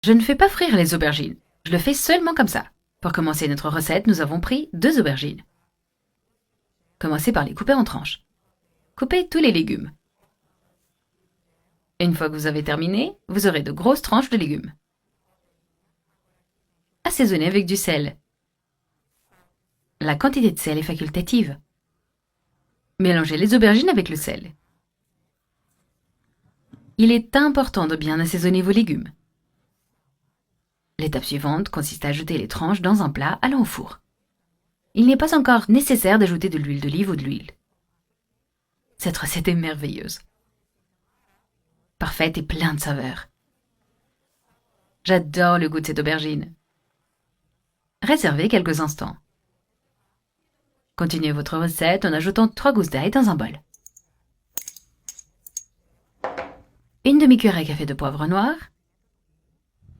Je ne fais pas frire les aubergines. Je le fais seulement comme ça. Pour commencer notre recette, nous avons pris 2 aubergines. Commencez par les couper en tranches. Coupez tous les légumes. Une fois que vous avez terminé, vous aurez de grosses tranches de légumes. Assaisonnez avec du sel. La quantité de sel est facultative. Mélangez les aubergines avec le sel. Il est important de bien assaisonner vos légumes. L'étape suivante consiste à ajouter les tranches dans un plat allant au four. Il n'est pas encore nécessaire d'ajouter de l'huile d'olive ou de l'huile. Cette recette est merveilleuse. Parfaite et pleine de saveurs. J'adore le goût de cette aubergine. Réservez quelques instants. Continuez votre recette en ajoutant 3 gousses d'ail dans un bol. Une demi-cuillère à café de poivre noir.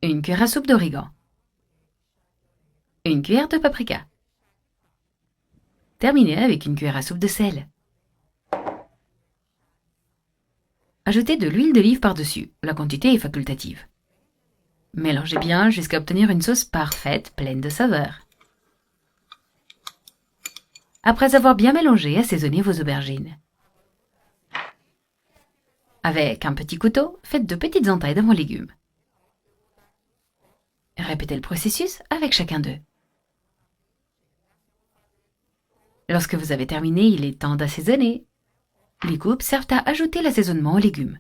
Une cuillère à soupe d'origan. Une cuillère de paprika. Terminez avec une cuillère à soupe de sel. Ajoutez de l'huile d'olive par-dessus. La quantité est facultative. Mélangez bien jusqu'à obtenir une sauce parfaite, pleine de saveurs. Après avoir bien mélangé, assaisonnez vos aubergines. Avec un petit couteau, faites de petites entailles de vos légumes. Répétez le processus avec chacun d'eux. Lorsque vous avez terminé, il est temps d'assaisonner. Les coupes servent à ajouter l'assaisonnement aux légumes.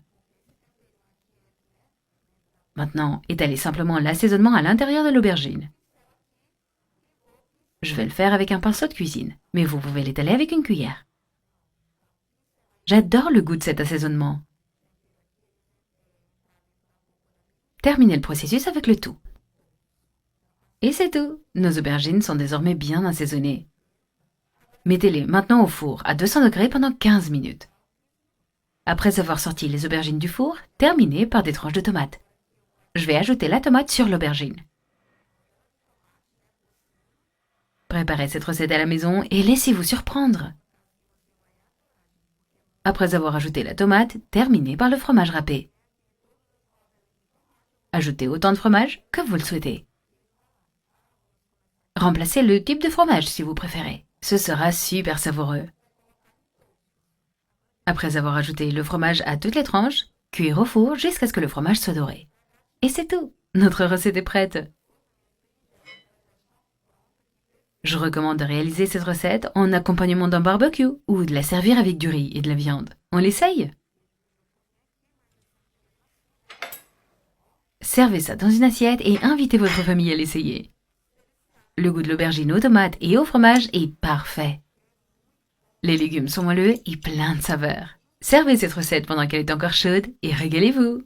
Maintenant, étalez simplement l'assaisonnement à l'intérieur de l'aubergine. Je vais le faire avec un pinceau de cuisine, mais vous pouvez l'étaler avec une cuillère. J'adore le goût de cet assaisonnement. Terminez le processus avec le tout. Et c'est tout, nos aubergines sont désormais bien assaisonnées. Mettez-les maintenant au four à 200 degrés pendant 15 minutes. Après avoir sorti les aubergines du four, terminez par des tranches de tomates. Je vais ajouter la tomate sur l'aubergine. Préparez cette recette à la maison et laissez-vous surprendre. Après avoir ajouté la tomate, terminez par le fromage râpé. Ajoutez autant de fromage que vous le souhaitez. Remplacez le type de fromage si vous préférez. Ce sera super savoureux. Après avoir ajouté le fromage à toutes les tranches, cuire au four jusqu'à ce que le fromage soit doré. Et c'est tout, notre recette est prête. Je recommande de réaliser cette recette en accompagnement d'un barbecue ou de la servir avec du riz et de la viande. On l'essaye? Servez ça dans une assiette et invitez votre famille à l'essayer. Le goût de l'aubergine aux tomates et au fromage est parfait. Les légumes sont moelleux et pleins de saveurs. Servez cette recette pendant qu'elle est encore chaude et régalez-vous!